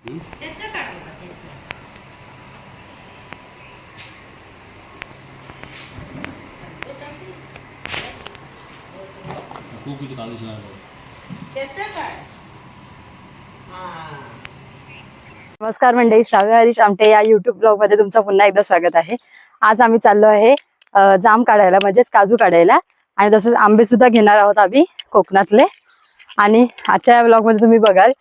त्याचं काढू का त्याचं? त्याचं काय? नमस्कार मंडळी, श्राव्य हरीश आमटे या युट्यूब ब्लॉग मध्ये तुमचं पुन्हा एकदा स्वागत आहे. आज आम्ही चाललो आहे जाम काढायला, म्हणजेच काजू काढायला, आणि तसंच आंबे सुद्धा घेणार आहोत आम्ही कोकणातले. आणि आजच्या या ब्लॉग मध्ये तुम्ही बघाल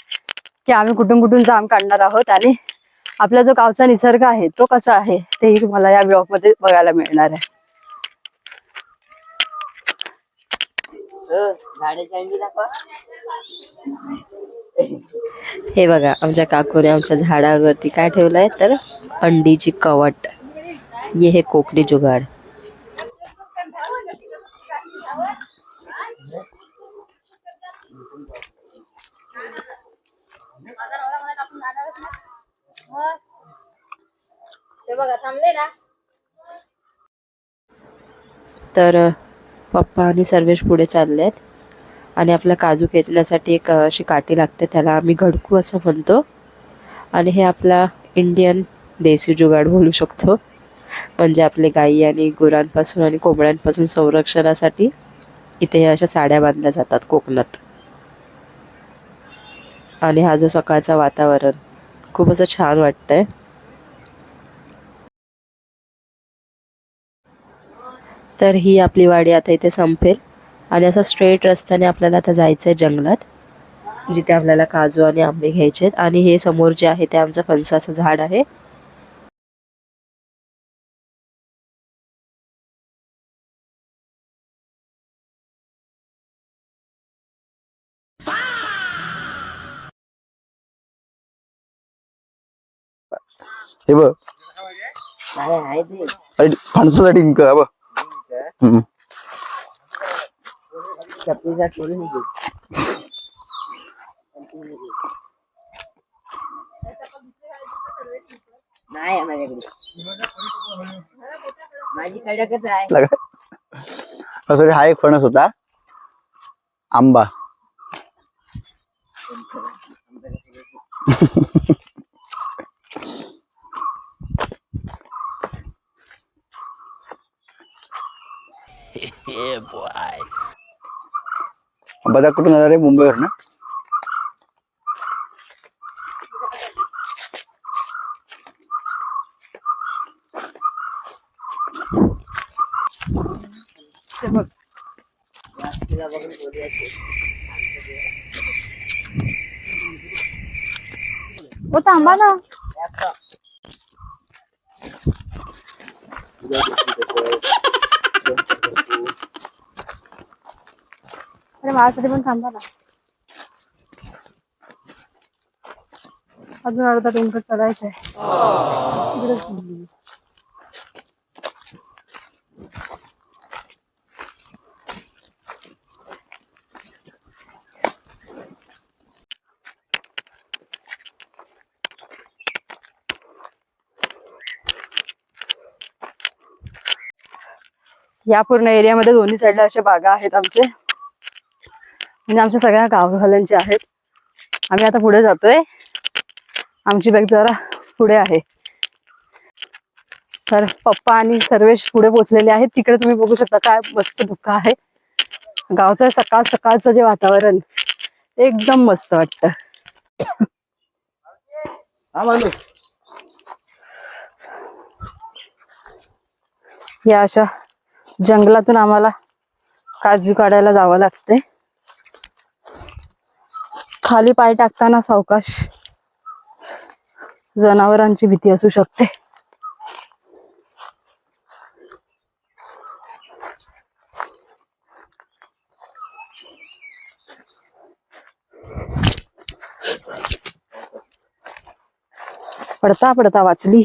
की आम्ही कुठून कुठून जाम काढणार आहोत आणि आपला जो गावचा निसर्ग आहे तो कसा आहे तेही तुम्हाला या ब्लॉग मध्ये बघायला मिळणार आहे. हे बघा, आमच्या काकूने आमच्या झाडावरती काय ठेवलंय तर अंडीची कवट. ये है कोकणी जुगाड. तर पप्पा आणि सर्वेश पुढे चाललेत आणि आपला काजू खेचण्यासाठी एक अशी काठी लागते, त्याला आम्ही घडकू असं म्हणतो. आणि हे आपला इंडियन देसी जुगाड बोलू शकतो, म्हणजे आपले गायी आणि गुरांपासून आणि कोंबड्यांपासून संरक्षणासाठी इथे हे अशा साड्या बांधल्या जातात कोकणात. आणि हा जो सकाळचा वातावरण खूप असं छान वाटतंय. तर ही आपली वाडी आता इथे संपेल आणि असं स्ट्रेट रस्त्याने आपल्याला आता जायचंय जंगलात, जिथे आपल्याला काजू आणि आंबे घ्यायचे आहेत. आणि हे समोर जे आहे ते आमचं फणसाचं झाड आहे. हे बघ फणसाचा डिंक आहे बघ. नाही माझी कडकच आहे. हा एक फणस होता, आंबा. बघा कुठून आला रे? मुंबईवर ना? हो, थांबा ना. अरे माझ्यासाठी पण थांबा ना. अजून अर्धा डोंगर चढायचंय. या पूर्ण एरियामध्ये दोन्ही साईडला अशा बागा आहेत आमचे, म्हणजे आमच्या सगळ्या गाववाल्यांचे आहेत. आम्ही आता पुढे जातोय, आमची बॅग जरा पुढे आहे. तर पप्पा आणि सर्वेश पुढे पोहोचलेले आहेत. तिकडे तुम्ही बघू शकता काय मस्त धुकं आहे. गावचं सकाळ सकाळचं जे वातावरण एकदम मस्त वाटतं. या अशा जंगलातून आम्हाला काजू काढायला जावं लागते. खाली पाय टाकताना सावकाश, जनावरांची भीती असू शकते. पडता पडता वाचली.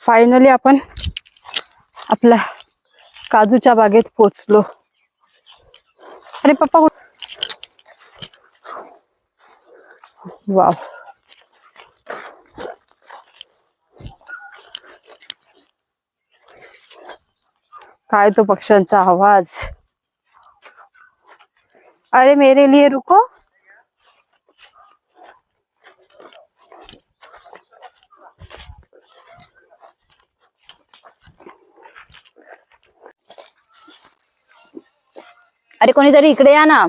फायनली आपण आपल्या काजूच्या बागेत पोचलो. अरे पप्पा, वाव, काय तो पक्ष्यांचा आवाज. अरे मेरे लिए रुको. अरे कोणीतरी इकडे या ना.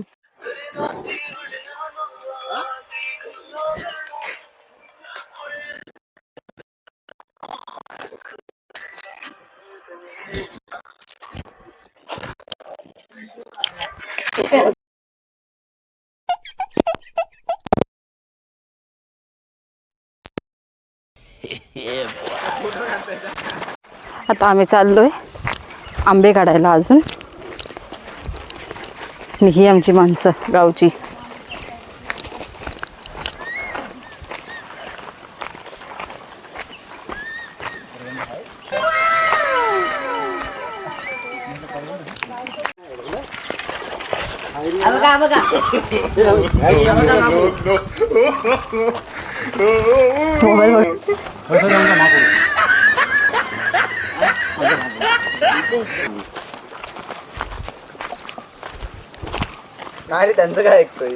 आता आम्ही चाललोय आंबे काढायला अजून. ही आमची माणसं गावची. बघा बघा मोबाईल बघ. नाही त्यांचं काय ऐकतोय.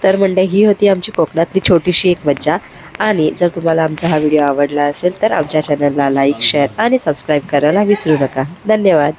तर मंडळी ही होती आमची कोकणातली छोटीशी एक मज्जा. आणि जर तुम्हाला आमचा हा व्हिडिओ आवडला असेल तर आमच्या चॅनलला लाईक शेअर आणि सबस्क्राईब करायला विसरू नका. धन्यवाद.